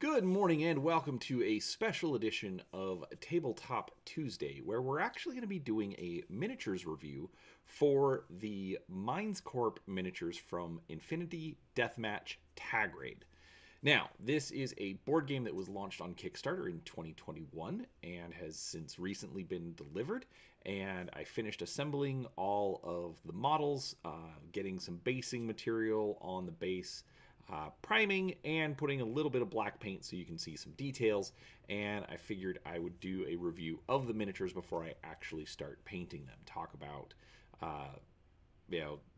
Good morning and welcome to a special edition of Tabletop Tuesday, where we're actually going to be doing a miniatures review for the Minescorp miniatures from Infinity Deathmatch Tag Raid. Now, this is a board game that was launched on Kickstarter in 2021 and has since recently been delivered, and I finished assembling all of the models, getting some basing material on the base, priming and putting a little bit of black paint so you can see some details, and I figured I would do a review of the miniatures before I actually start painting them. Talk about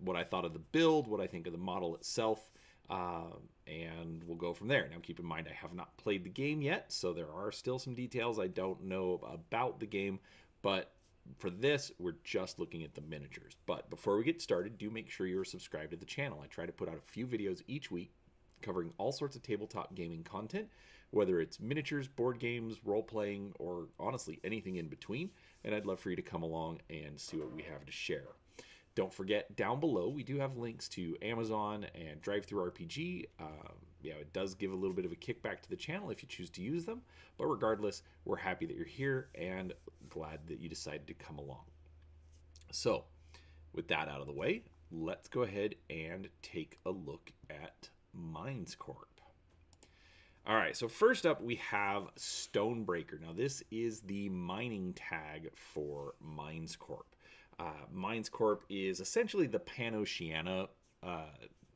what I thought of the build, what I think of the model itself, and we'll go from there. Now keep in mind I have not played the game yet, so there are still some details I don't know about the game, but for this, we're just looking at the miniatures. But before we get started, do make sure you're subscribed to the channel. I try to put out a few videos each week covering all sorts of tabletop gaming content, whether it's miniatures, board games, role-playing, or honestly anything in between. And I'd love for you to come along and see what we have to share. Don't forget, down below, we do have links to Amazon and DriveThruRPG. It does give a little bit of a kickback to the channel if you choose to use them. But regardless, we're happy that you're here and glad that you decided to come along. So, with that out of the way, let's go ahead and take a look at Minescorp. All right, so first up we have Stonebreaker. Now, this is the mining tag for Minescorp. Minescorp is essentially the Pan-Oceania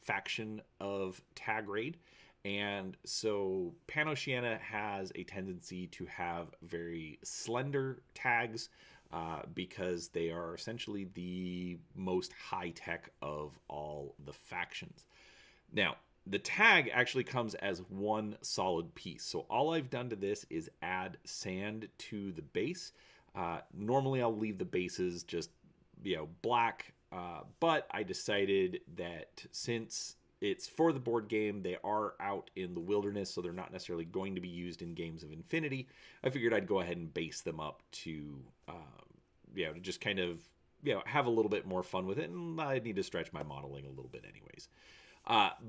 faction of Tag Raid, and so Pan-Oceania has a tendency to have very slender tags because they are essentially the most high-tech of all the factions. Now, the tag actually comes as one solid piece, so all I've done to this is add sand to the base. Normally I'll leave the bases just black, but I decided that since it's for the board game, they are out in the wilderness, so they're not necessarily going to be used in games of Infinity. I figured I'd go ahead and base them up to just kind of have a little bit more fun with it, and I need to stretch my modeling a little bit anyways.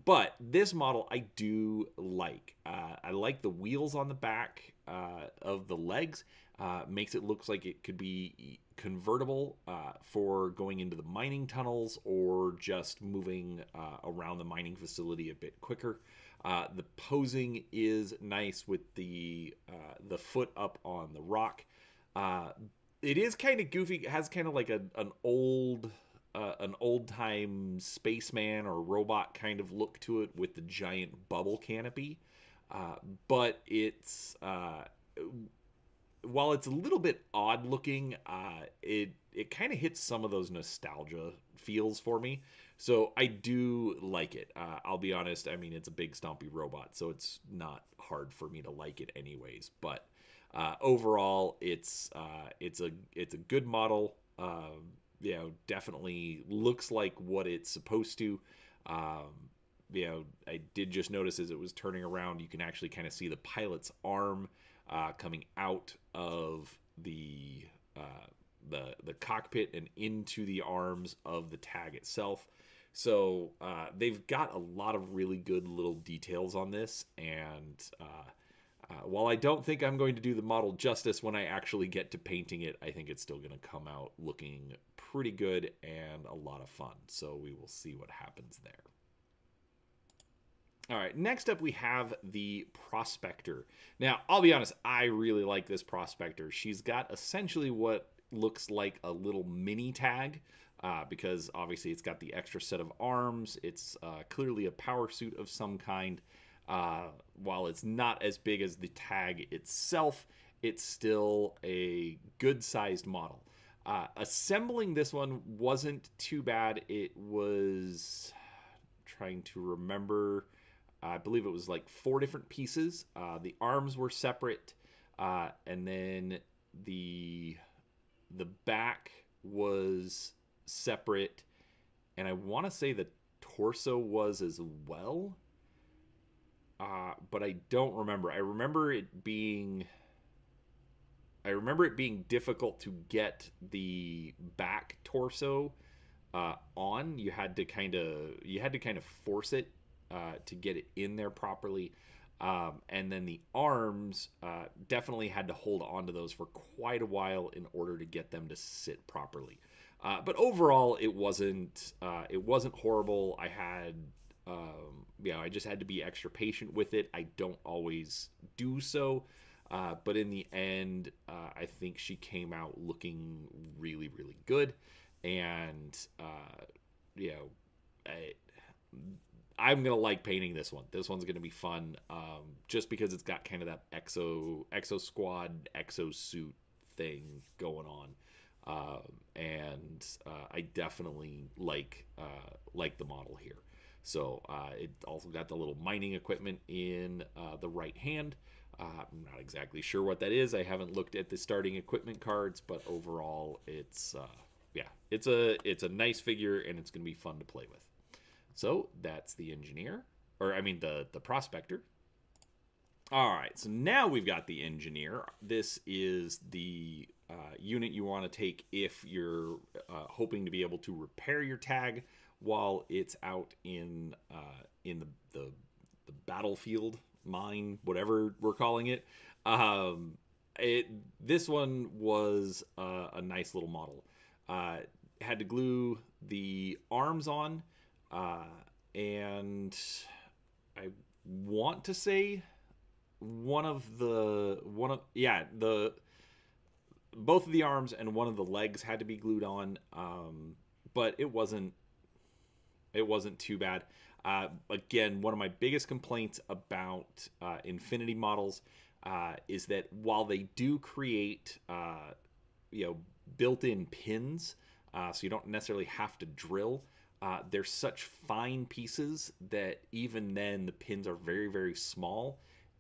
But this model I do like. I like the wheels on the back of the legs. Makes it look like it could be convertible for going into the mining tunnels or just moving around the mining facility a bit quicker. The posing is nice with the foot up on the rock. It is kind of goofy. It has kind of like an old-time spaceman or robot kind of look to it with the giant bubble canopy. But it's while it's a little bit odd looking, it kind of hits some of those nostalgia feels for me. So I do like it. I'll be honest. I mean, it's a big stompy robot, so it's not hard for me to like it anyways. But overall, it's a good model. Definitely looks like what it's supposed to. I did just notice as it was turning around, you can actually kind of see the pilot's arm coming out of the cockpit and into the arms of the tag itself. So they've got a lot of really good little details on this, and while I don't think I'm going to do the model justice when I actually get to painting it, I think it's still going to come out looking pretty good and a lot of fun. So we will see what happens there. All right, next up we have the Prospector. Now, I'll be honest, I really like this Prospector. She's got essentially what looks like a little mini tag because obviously it's got the extra set of arms. It's clearly a power suit of some kind. While it's not as big as the tag itself, it's still a good-sized model. Assembling this one wasn't too bad. It was, trying to remember, I believe it was like 4 different pieces. The arms were separate, and then the back was separate, and I want to say the torso was as well. But I don't remember. I remember it being difficult to get the back torso on. You had to kind of force it to get it in there properly. And then the arms, definitely had to hold on to those for quite a while in order to get them to sit properly. But overall, it wasn't horrible. I had, I just had to be extra patient with it. I don't always do so. But in the end, I think she came out looking really, really good. And, you know, I'm gonna like painting this one. This one's gonna be fun, just because it's got kind of that exo squad, exo suit thing going on, and I definitely like the model here. So it also got the little mining equipment in the right hand. I'm not exactly sure what that is. I haven't looked at the starting equipment cards, but overall, it's it's a nice figure, and it's gonna be fun to play with. So that's the engineer, or I mean the prospector. All right, so now we've got the engineer. This is the unit you want to take if you're hoping to be able to repair your tag while it's out in the battlefield, mine, whatever we're calling it. This one was a nice little model. Had to glue the arms on. And I want to say both of the arms and one of the legs had to be glued on. But it wasn't too bad. Again, one of my biggest complaints about Infinity models is that while they do create built-in pins, so you don't necessarily have to drill. They're such fine pieces that even then the pins are very, very small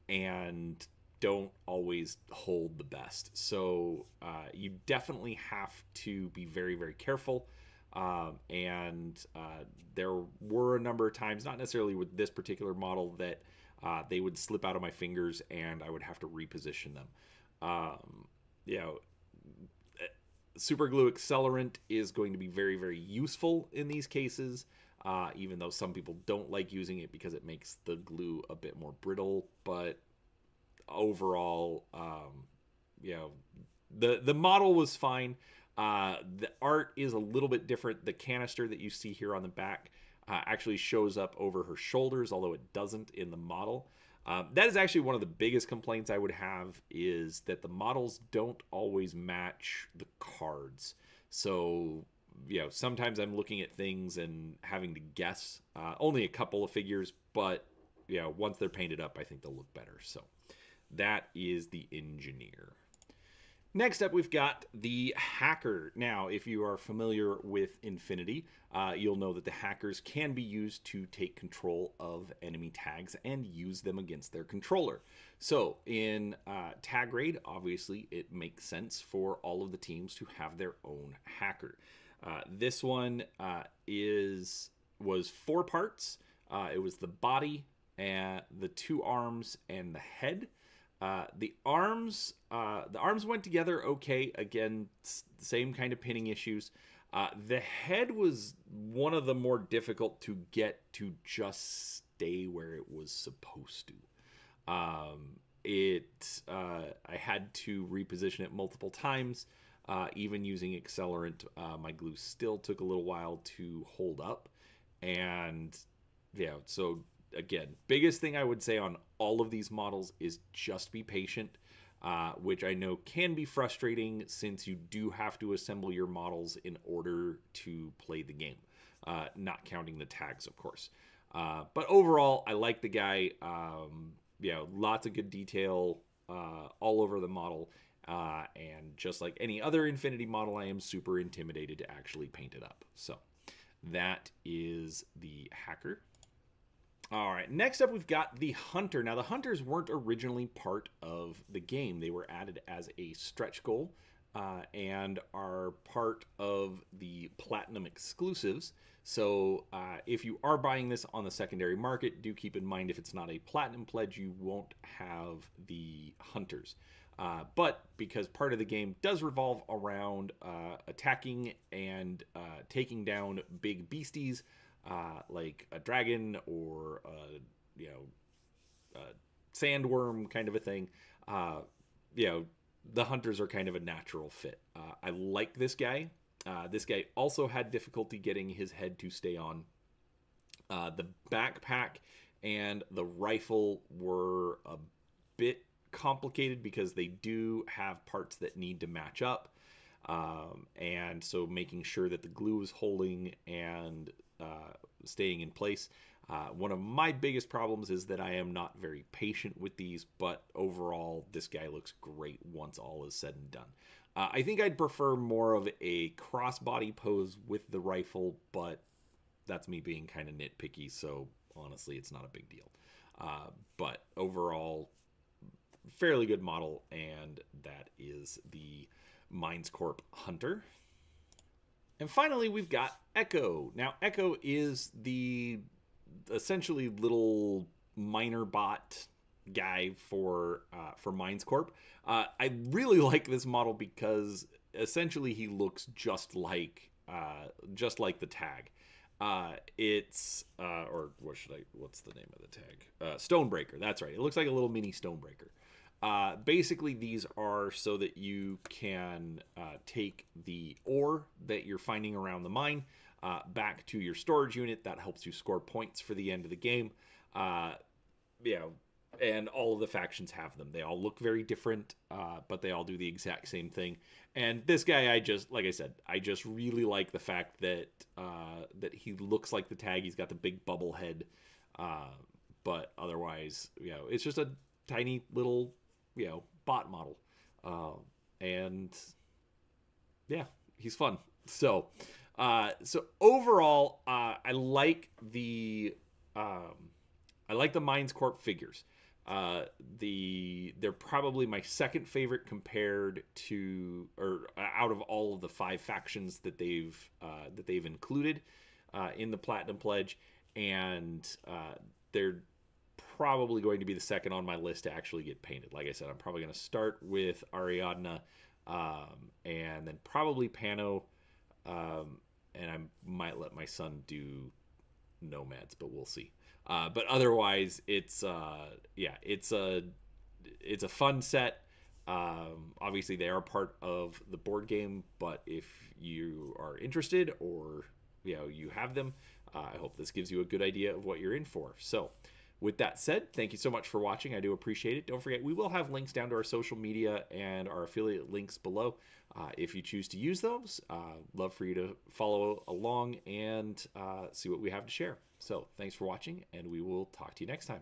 and don't always hold the best. So you definitely have to be very, very careful. And there were a number of times, not necessarily with this particular model, that they would slip out of my fingers and I would have to reposition them. Super glue accelerant is going to be very, very useful in these cases, even though some people don't like using it because it makes the glue a bit more brittle. But overall, the model was fine. The art is a little bit different. The canister that you see here on the back actually shows up over her shoulders, although it doesn't in the model. That is actually one of the biggest complaints I would have, is that the models don't always match the cards. So, sometimes I'm looking at things and having to guess. Only a couple of figures, but, once they're painted up, I think they'll look better. So, that is the engineer. Next up, we've got the hacker. Now, if you are familiar with Infinity, you'll know that the hackers can be used to take control of enemy tags and use them against their controller. So in Tag Raid, obviously, it makes sense for all of the teams to have their own hacker. This one was 4 parts. It was the body, and the 2 arms, and the head. The arms went together okay. Again, same kind of pinning issues. The head was one of the more difficult to get to just stay where it was supposed to. I had to reposition it multiple times. Even using accelerant, my glue still took a little while to hold up. And so again, biggest thing I would say on all of these models is just be patient, which I know can be frustrating since you do have to assemble your models in order to play the game, not counting the tags, of course. But overall, I like the guy. Lots of good detail all over the model. And just like any other Infinity model, I am super intimidated to actually paint it up. So that is the hacker. All right, next up we've got the Hunter. Now the Hunters weren't originally part of the game. They were added as a stretch goal and are part of the Platinum exclusives. So if you are buying this on the secondary market, do keep in mind if it's not a Platinum pledge, you won't have the Hunters. But because part of the game does revolve around attacking and taking down big beasties, like a dragon or a sandworm kind of a thing. You know, the hunters are kind of a natural fit. I like this guy. This guy also had difficulty getting his head to stay on. The backpack and the rifle were a bit complicated because they do have parts that need to match up. And so making sure that the glue is holding and staying in place. One of my biggest problems is that I am not very patient with these, but overall, this guy looks great once all is said and done. I think I'd prefer more of a crossbody pose with the rifle, but that's me being kind of nitpicky, so honestly, it's not a big deal. But overall, fairly good model, and that is the Minescorp Hunter. And finally, we've got Echo. Now, Echo is the essentially little miner bot guy for Minescorp. I really like this model because essentially he looks just like the tag. It's or what's the name of the tag? Stonebreaker. That's right. It looks like a little mini Stonebreaker. Basically, these are so that you can take the ore that you're finding around the mine back to your storage unit. That helps you score points for the end of the game. You know, and all of the factions have them. They all look very different, but they all do the exact same thing. And this guy, like I said, I just really like the fact that that he looks like the tag. He's got the big bubble head, but otherwise, you know, it's just a tiny little, you know, bot model, and yeah, he's fun. So overall, I like the Minescorp figures. They're probably my second favorite compared to, or out of all of the 5 factions that they've included in the Platinum Pledge, and they're probably going to be the second on my list to actually get painted. Like I said, I'm probably going to start with Ariadna, and then probably Pano, and I might let my son do Nomads, but we'll see. But otherwise, it's a fun set. Obviously, they are part of the board game, but if you are interested or you have them, I hope this gives you a good idea of what you're in for. So with that said, thank you so much for watching. I do appreciate it. Don't forget, we will have links down to our social media and our affiliate links below. If you choose to use those, love for you to follow along and see what we have to share. So thanks for watching, and we will talk to you next time.